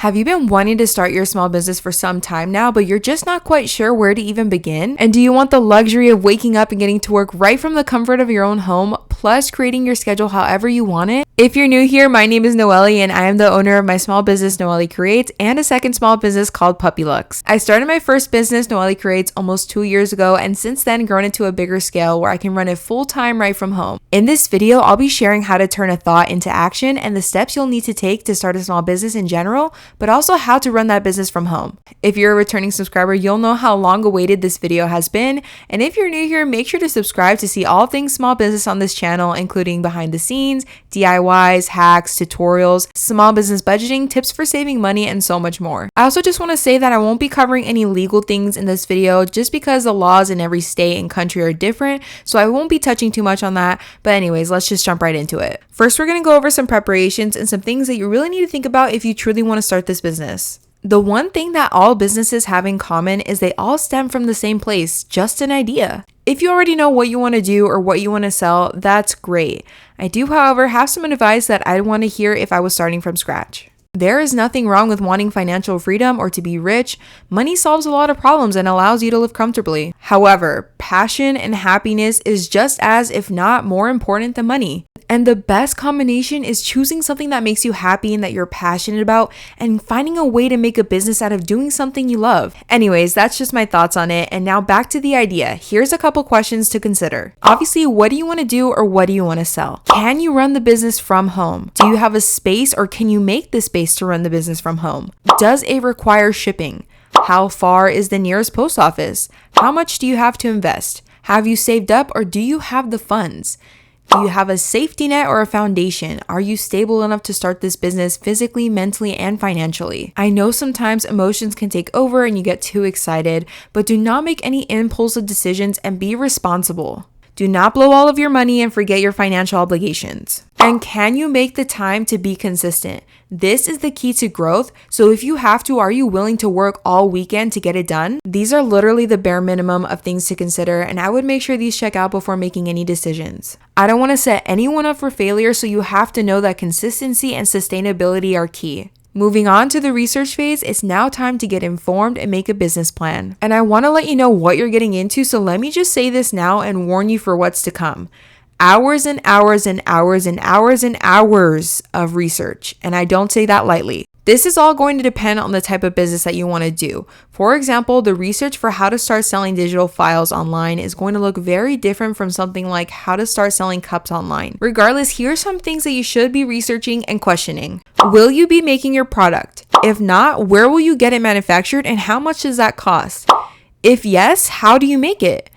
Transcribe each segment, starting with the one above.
Have you been wanting to start your small business for some time now, but you're just not quite sure where to even begin? And do you want the luxury of waking up and getting to work right from the comfort of your own home, plus creating your schedule however you want it? If you're new here, my name is Noelle and I am the owner of my small business NOELICREATES and a second small business called PUPPIELUXE. I started my first business NOELICREATES almost 2 years ago and since then grown it to a bigger scale where I can run it full-time right from home. In this video, I'll be sharing how to turn a thought into action and the steps you'll need to take to start a small business in general, but also how to run that business from home. If you're a returning subscriber, you'll know how long awaited this video has been, and if you're new here, make sure to subscribe to see all things small business on this channel, including behind the scenes, DIYs, hacks, tutorials, small business budgeting, tips for saving money, and so much more. I also just want to say that I won't be covering any legal things in this video just because the laws in every state and country are different, so I won't be touching too much on that, but anyways, let's just jump right into it. First, we're going to go over some preparations and some things that you really need to think about if you truly want to start this business. The one thing that all businesses have in common is they all stem from the same place, just an idea. If you already know what you want to do or what you want to sell, that's great. I do, however, have some advice that I'd want to hear if I was starting from scratch. There is nothing wrong with wanting financial freedom or to be rich. Money solves a lot of problems and allows you to live comfortably. However, passion and happiness is just as, if not more important than money. And the best combination is choosing something that makes you happy and that you're passionate about and finding a way to make a business out of doing something you love. Anyways, that's just my thoughts on it. And now back to the idea. Here's a couple questions to consider. Obviously, what do you want to do or what do you want to sell? Can you run the business from home? Do you have a space or can you make the space to run the business from home? Does it require shipping? How far is the nearest post office? How much do you have to invest? Have you saved up or do you have the funds? Do you have a safety net or a foundation? Are you stable enough to start this business physically, mentally, and financially? I know sometimes emotions can take over and you get too excited, but do not make any impulsive decisions and be responsible. Do not blow all of your money and forget your financial obligations. And can you make the time to be consistent? This is the key to growth. So if you have to, are you willing to work all weekend to get it done? These are literally the bare minimum of things to consider, and I would make sure these check out before making any decisions. I don't want to set anyone up for failure, so you have to know that consistency and sustainability are key. Moving on to the research phase, it's now time to get informed and make a business plan. And I want to let you know what you're getting into, so let me just say this now and warn you for what's to come. Hours and hours and hours and hours and hours of research, and I don't say that lightly. This is all going to depend on the type of business that you want to do. For example, the research for how to start selling digital files online is going to look very different from something like how to start selling cups online. Regardless, here are some things that you should be researching and questioning. Will you be making your product? If not, where will you get it manufactured and how much does that cost? If yes, how do you make it?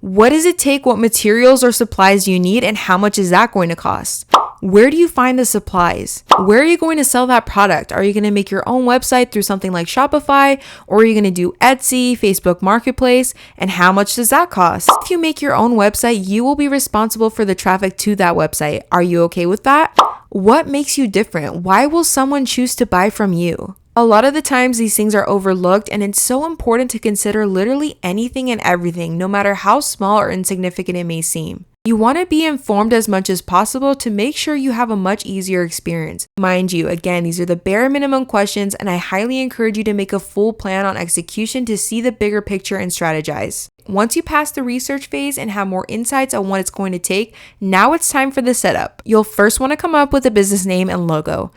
What does it take? What materials or supplies do you need and how much is that going to cost? Where do you find the supplies? Where are you going to sell that product? Are you going to make your own website through something like Shopify? Or are you going to do Etsy, Facebook Marketplace? And how much does that cost? If you make your own website, you will be responsible for the traffic to that website. Are you okay with that? What makes you different? Why will someone choose to buy from you? A lot of the times these things are overlooked, and it's so important to consider literally anything and everything, no matter how small or insignificant it may seem. You want to be informed as much as possible to make sure you have a much easier experience. Mind you, again, these are the bare minimum questions, and I highly encourage you to make a full plan on execution to see the bigger picture and strategize. Once you pass the research phase and have more insights on what it's going to take, now it's time for the setup. You'll first want to come up with a business name and logo.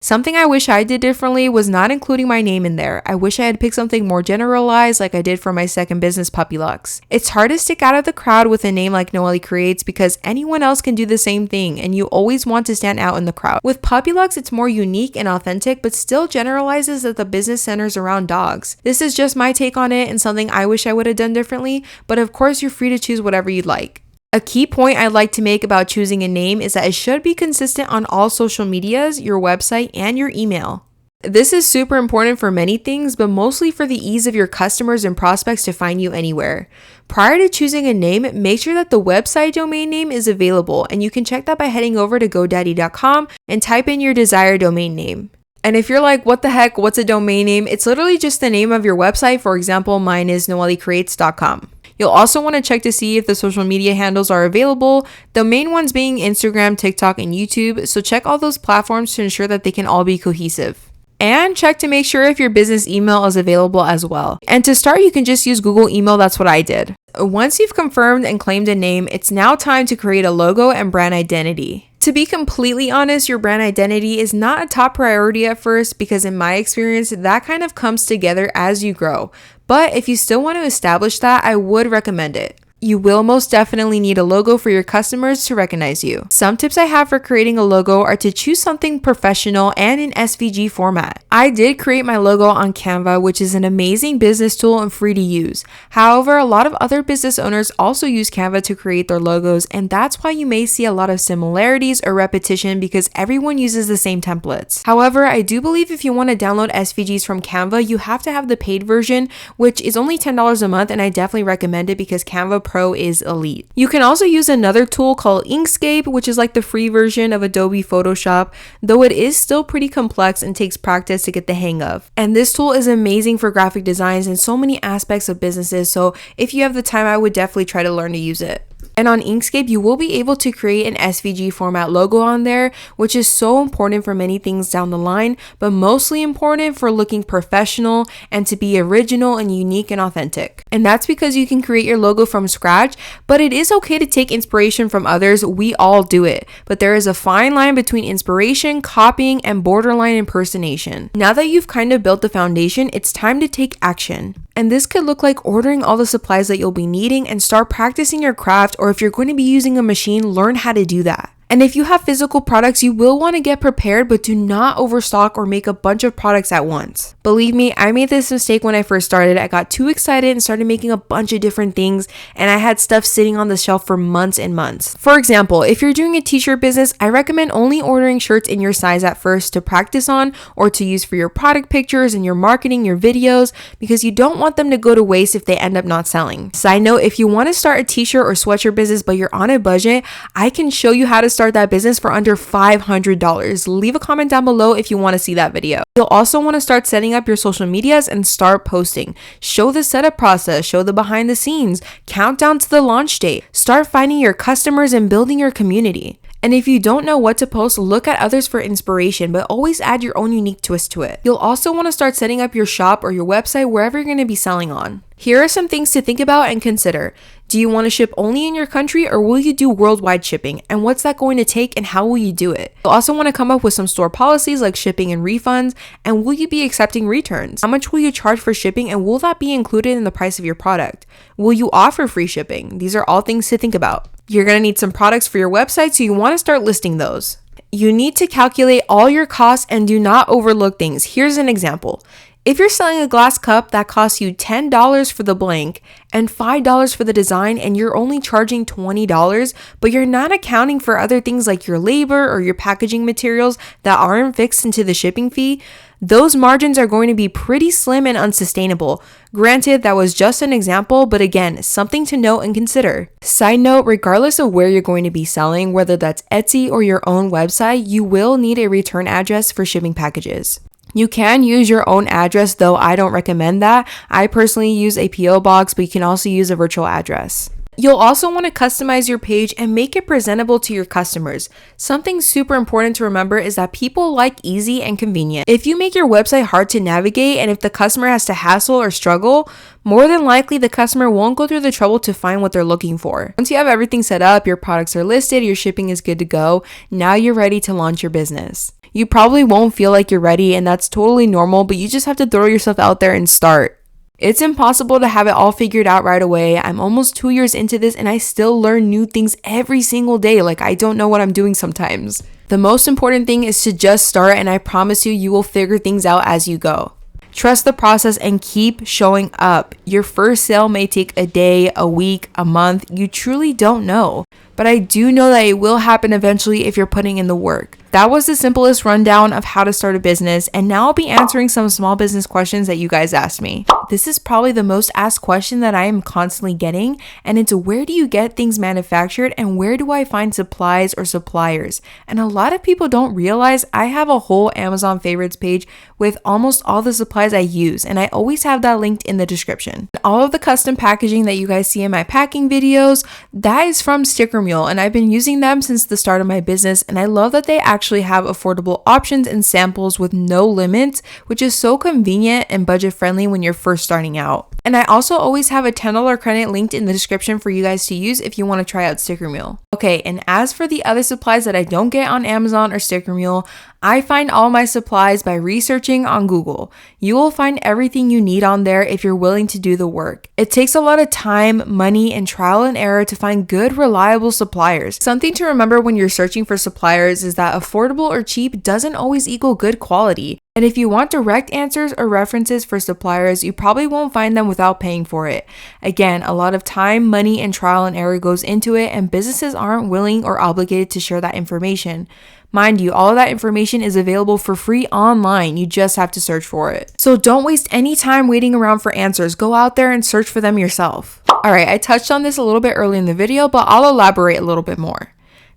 Something I wish I did differently was not including my name in there. I wish I had picked something more generalized like I did for my second business, PUPPIELUXE. It's hard to stick out of the crowd with a name like NOELICREATES because anyone else can do the same thing and you always want to stand out in the crowd. With PUPPIELUXE, it's more unique and authentic but still generalizes that the business centers around dogs. This is just my take on it and something I wish I would have done differently, but of course you're free to choose whatever you'd like. A key point I'd like to make about choosing a name is that it should be consistent on all social medias, your website, and your email. This is super important for many things, but mostly for the ease of your customers and prospects to find you anywhere. Prior to choosing a name, make sure that the website domain name is available, and you can check that by heading over to GoDaddy.com and type in your desired domain name. And if you're like, what the heck, what's a domain name? It's literally just the name of your website. For example, mine is NOELICREATES.com. You'll also want to check to see if the social media handles are available, the main ones being Instagram, TikTok, and YouTube, so check all those platforms to ensure that they can all be cohesive. and check to make sure if your business email is available as well. And to start, you can just use Google email. That's what I did. Once you've confirmed and claimed a name, it's now time to create a logo and brand identity. To be completely honest, your brand identity is not a top priority at first because in my experience, that kind of comes together as you grow. But if you still want to establish that, I would recommend it. You will most definitely need a logo for your customers to recognize you. Some tips I have for creating a logo are to choose something professional and in SVG format. I did create my logo on Canva, which is an amazing business tool and free to use. However, a lot of other business owners also use Canva to create their logos, and that's why you may see a lot of similarities or repetition because everyone uses the same templates. However, I do believe if you want to download SVGs from Canva, you have to have the paid version, which is only $10 a month, and I definitely recommend it because Canva Pro is elite. You can also use another tool called Inkscape, which is like the free version of Adobe Photoshop, though it is still pretty complex and takes practice to get the hang of. And this tool is amazing for graphic designs and so many aspects of businesses, so if you have the time, I would definitely try to learn to use it. And on Inkscape, you will be able to create an SVG format logo on there, which is so important for many things down the line, but mostly important for looking professional and to be original and unique and authentic. And that's because you can create your logo from scratch, but it is okay to take inspiration from others. We all do it, but there is a fine line between inspiration, copying, and borderline impersonation. Now that you've kind of built the foundation, it's time to take action. And this could look like ordering all the supplies that you'll be needing and start practicing your craft, or if you're going to be using a machine, learn how to do that. And if you have physical products, you will want to get prepared, but do not overstock or make a bunch of products at once. Believe me, I made this mistake when I first started. I got too excited and started making a bunch of different things, and I had stuff sitting on the shelf for months and months. For example, if you're doing a t-shirt business, I recommend only ordering shirts in your size at first to practice on or to use for your product pictures and your marketing, your videos, because you don't want them to go to waste if they end up not selling. Side note, if you want to start a t-shirt or sweatshirt business, but you're on a budget, I can show you how to start that business for under $500. Leave a comment down below if you want to see that video. You'll also want to start setting up your social medias and start posting. Show the setup process, show the behind the scenes, count down to the launch date. Start finding your customers and building your community. And if you don't know what to post, look at others for inspiration, but always add your own unique twist to it. You'll also want to start setting up your shop or your website wherever you're going to be selling on. Here are some things to think about and consider. Do you want to ship only in your country, or will you do worldwide shipping? And what's that going to take, and how will you do it? You'll also want to come up with some store policies like shipping and refunds, and will you be accepting returns? How much will you charge for shipping, and will that be included in the price of your product? Will you offer free shipping? These are all things to think about. You're going to need some products for your website, so you want to start listing those. You need to calculate all your costs and do not overlook things. Here's an example. If you're selling a glass cup that costs you $10 for the blank and $5 for the design, and you're only charging $20, but you're not accounting for other things like your labor or your packaging materials that aren't fixed into the shipping fee, those margins are going to be pretty slim and unsustainable. Granted, that was just an example, but again, something to note and consider. Side note, regardless of where you're going to be selling, whether that's Etsy or your own website, you will need a return address for shipping packages. You can use your own address, though I don't recommend that. I personally use a PO box, but you can also use a virtual address. You'll also want to customize your page and make it presentable to your customers. Something super important to remember is that people like easy and convenient. If you make your website hard to navigate, and if the customer has to hassle or struggle, more than likely the customer won't go through the trouble to find what they're looking for. Once you have everything set up, your products are listed, your shipping is good to go, now you're ready to launch your business. You probably won't feel like you're ready, and that's totally normal, but you just have to throw yourself out there and start. It's impossible to have it all figured out right away. I'm almost 2 years into this, and I still learn new things every single day. Like, I don't know what I'm doing sometimes. The most important thing is to just start, and I promise you, you will figure things out as you go. Trust the process and keep showing up. Your first sale may take a day, a week, a month. You truly don't know. But I do know that it will happen eventually if you're putting in the work. That was the simplest rundown of how to start a business, and now I'll be answering some small business questions that you guys asked me. This is probably the most asked question that I am constantly getting, and it's where do you get things manufactured and where do I find supplies or suppliers? And a lot of people don't realize I have a whole Amazon favorites page with almost all the supplies I use, and I always have that linked in the description. All of the custom packaging that you guys see in my packing videos, that is from sticker Mule, and I've been using them since the start of my business, and I love that they actually have affordable options and samples with no limits, which is so convenient and budget friendly when you're first starting out. And I also always have a $10 credit linked in the description for you guys to use if you want to try out Sticker Mule. Okay, and as for the other supplies that I don't get on Amazon or Sticker Mule, I find all my supplies by researching on Google. You will find everything you need on there if you're willing to do the work. It takes a lot of time, money, and trial and error to find good, reliable suppliers. Something to remember when you're searching for suppliers is that affordable or cheap doesn't always equal good quality. And if you want direct answers or references for suppliers, you probably won't find them without paying for it. Again, a lot of time, money, and trial and error goes into it, and businesses aren't willing or obligated to share that information. Mind you, all of that information is available for free online. You just have to search for it. So don't waste any time waiting around for answers. Go out there and search for them yourself. Alright, I touched on this a little bit early in the video, but I'll elaborate a little bit more.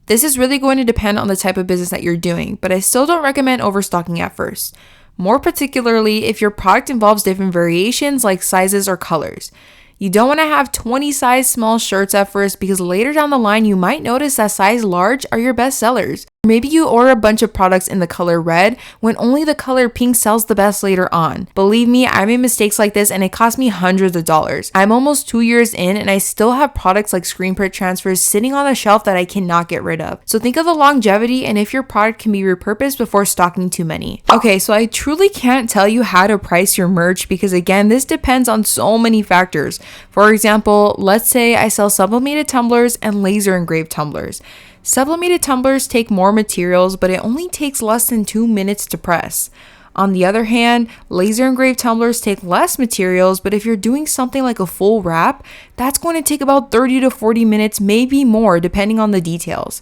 This is really going to depend on the type of business that you're doing, but I still don't recommend overstocking at first. More particularly if your product involves different variations like sizes or colors. You don't want to have 20 size small shirts at first because later down the line you might notice that size large are your best sellers. Maybe you order a bunch of products in the color red when only the color pink sells the best later on. Believe me, I made mistakes like this and it cost me hundreds of dollars. I'm almost 2 years in and I still have products like screen print transfers sitting on the shelf that I cannot get rid of. So think of the longevity and if your product can be repurposed before stocking too many. Okay, so I truly can't tell you how to price your merch because again, this depends on so many factors. For example, let's say I sell sublimated tumblers and laser engraved tumblers. Sublimated tumblers take more materials, but it only takes less than 2 minutes to press. On the other hand, laser engraved tumblers take less materials, but if you're doing something like a full wrap, that's going to take about 30 to 40 minutes, maybe more, depending on the details.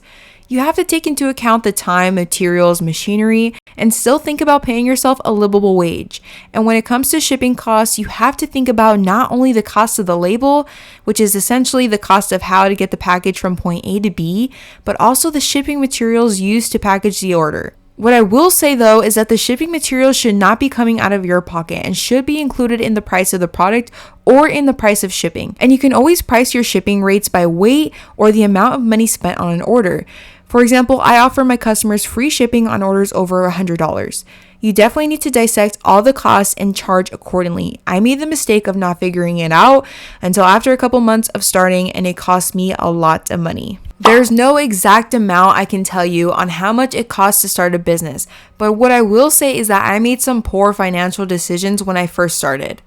You have to take into account the time, materials, machinery, and still think about paying yourself a livable wage. And when it comes to shipping costs, you have to think about not only the cost of the label, which is essentially the cost of how to get the package from point A to B, but also the shipping materials used to package the order. What I will say though is that the shipping materials should not be coming out of your pocket and should be included in the price of the product or in the price of shipping. And you can always price your shipping rates by weight or the amount of money spent on an order. For example, I offer my customers free shipping on orders over $100. You definitely need to dissect all the costs and charge accordingly. I made the mistake of not figuring it out until after a couple months of starting, and it cost me a lot of money. There's no exact amount I can tell you on how much it costs to start a business, but what I will say is that I made some poor financial decisions when I first started.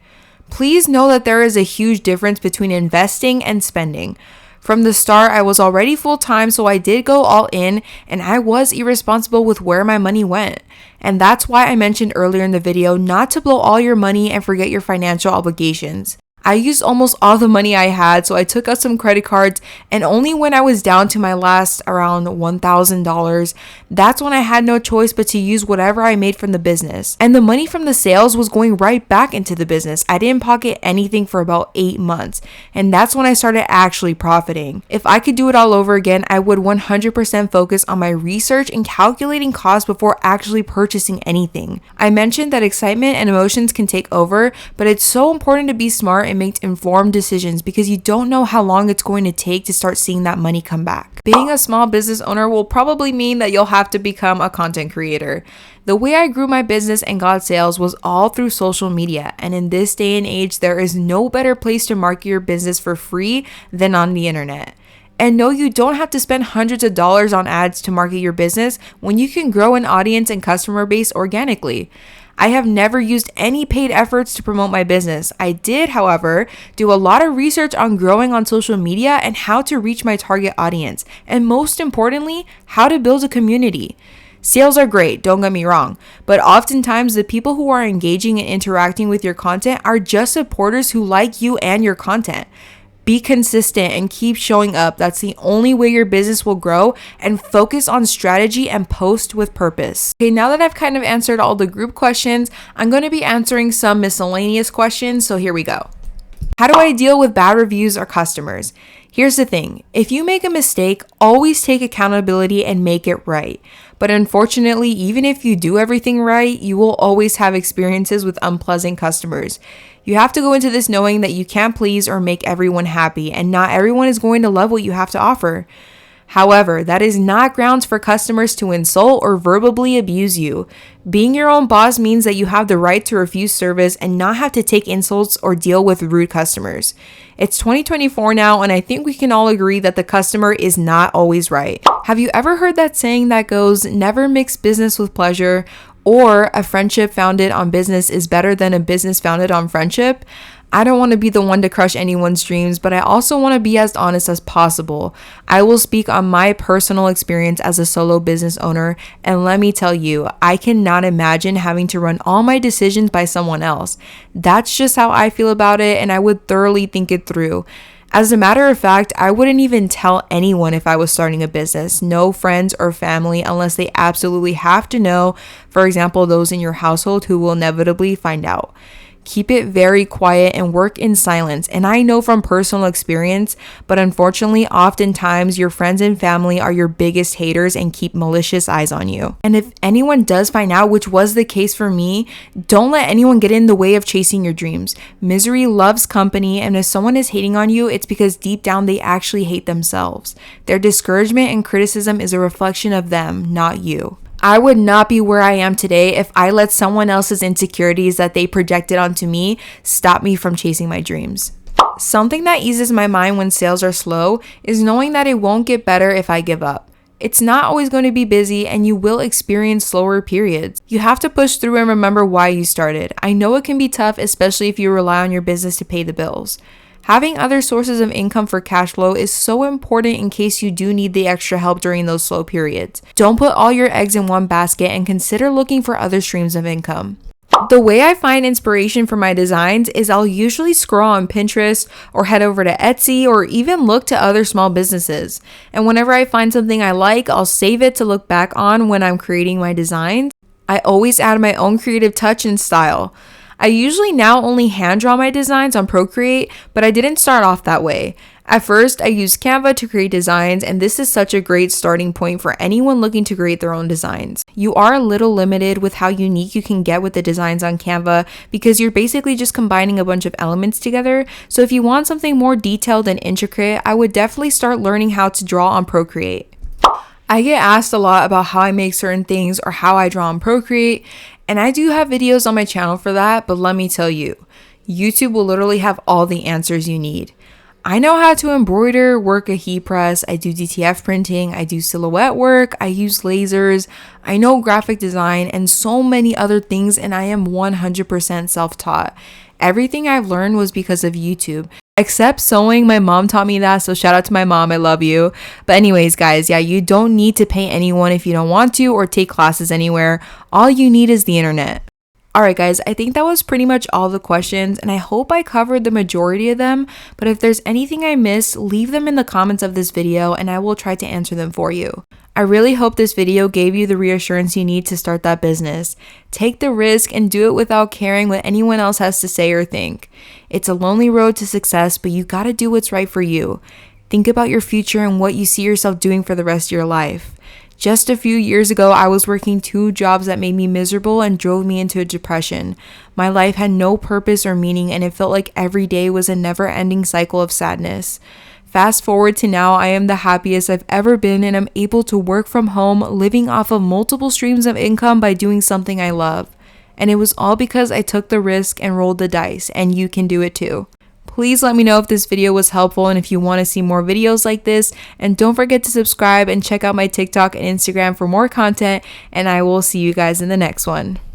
Please know that there is a huge difference between investing and spending. From the start, I was already full-time, so I did go all in, and I was irresponsible with where my money went. And that's why I mentioned earlier in the video not to blow all your money and forget your financial obligations. I used almost all the money I had, so I took out some credit cards, and only when I was down to my last around $1,000, that's when I had no choice but to use whatever I made from the business. And the money from the sales was going right back into the business. I didn't pocket anything for about 8 months, and that's when I started actually profiting. If I could do it all over again, I would 100% focus on my research and calculating costs before actually purchasing anything. I mentioned that excitement and emotions can take over, but it's so important to be smart and make informed decisions because you don't know how long it's going to take to start seeing that money come back. Being a small business owner will probably mean that you'll have to become a content creator. The way I grew my business and got sales was all through social media, and in this day and age, there is no better place to market your business for free than on the internet. And no, you don't have to spend hundreds of dollars on ads to market your business when you can grow an audience and customer base organically. I have never used any paid efforts to promote my business. I did, however, do a lot of research on growing on social media and how to reach my target audience, and most importantly, how to build a community. Sales are great, don't get me wrong, but oftentimes the people who are engaging and interacting with your content are just supporters who like you and your content. Be consistent and keep showing up. That's the only way your business will grow, and focus on strategy and post with purpose. Okay, now that I've kind of answered all the group questions, I'm going to be answering some miscellaneous questions, so here we go. How do I deal with bad reviews or customers? Here's the thing, if you make a mistake, always take accountability and make it right. But unfortunately, even if you do everything right, you will always have experiences with unpleasant customers. You have to go into this knowing that you can't please or make everyone happy, and not everyone is going to love what you have to offer. However, that is not grounds for customers to insult or verbally abuse you. Being your own boss means that you have the right to refuse service and not have to take insults or deal with rude customers. It's 2024 now, and I think we can all agree that the customer is not always right. Have you ever heard that saying that goes, never mix business with pleasure, or a friendship founded on business is better than a business founded on friendship? I don't want to be the one to crush anyone's dreams, but I also want to be as honest as possible. I will speak on my personal experience as a solo business owner, and let me tell you, I cannot imagine having to run all my decisions by someone else. That's just how I feel about it, and I would thoroughly think it through. As a matter of fact, I wouldn't even tell anyone if I was starting a business, no friends or family, unless they absolutely have to know, for example, those in your household who will inevitably find out. Keep it very quiet and work in silence. And I know from personal experience, but unfortunately, oftentimes your friends and family are your biggest haters and keep malicious eyes on you. And if anyone does find out, which was the case for me, don't let anyone get in the way of chasing your dreams. Misery loves company, and if someone is hating on you, it's because deep down they actually hate themselves. Their discouragement and criticism is a reflection of them, not you. I would not be where I am today if I let someone else's insecurities that they projected onto me stop me from chasing my dreams. Something that eases my mind when sales are slow is knowing that it won't get better if I give up. It's not always going to be busy, and you will experience slower periods. You have to push through and remember why you started. I know it can be tough, especially if you rely on your business to pay the bills. Having other sources of income for cash flow is so important in case you do need the extra help during those slow periods. Don't put all your eggs in one basket and consider looking for other streams of income. The way I find inspiration for my designs is I'll usually scroll on Pinterest or head over to Etsy or even look to other small businesses. And whenever I find something I like, I'll save it to look back on when I'm creating my designs. I always add my own creative touch and style. I usually now only hand draw my designs on Procreate, but I didn't start off that way. At first, I used Canva to create designs, and this is such a great starting point for anyone looking to create their own designs. You are a little limited with how unique you can get with the designs on Canva because you're basically just combining a bunch of elements together. So if you want something more detailed and intricate, I would definitely start learning how to draw on Procreate. I get asked a lot about how I make certain things or how I draw on Procreate, and I do have videos on my channel for that, but let me tell you, YouTube will literally have all the answers you need. I know how to embroider, work a heat press, I do DTF printing, I do silhouette work, I use lasers, I know graphic design, and so many other things, and I am 100% self-taught. Everything I've learned was because of YouTube. Except sewing, my mom taught me that, so shout out to my mom, I love you. But anyways, guys, yeah, you don't need to pay anyone if you don't want to or take classes anywhere. All you need is the internet. Alright guys, I think that was pretty much all the questions, and I hope I covered the majority of them, but if there's anything I missed, leave them in the comments of this video and I will try to answer them for you. I really hope this video gave you the reassurance you need to start that business. Take the risk and do it without caring what anyone else has to say or think. It's a lonely road to success, but you gotta do what's right for you. Think about your future and what you see yourself doing for the rest of your life. Just a few years ago, I was working 2 jobs that made me miserable and drove me into a depression. My life had no purpose or meaning, and it felt like every day was a never-ending cycle of sadness. Fast forward to now, I am the happiest I've ever been, and I'm able to work from home, living off of multiple streams of income by doing something I love. And it was all because I took the risk and rolled the dice, and you can do it too. Please let me know if this video was helpful and if you want to see more videos like this. And don't forget to subscribe and check out my TikTok and Instagram for more content. And I will see you guys in the next one.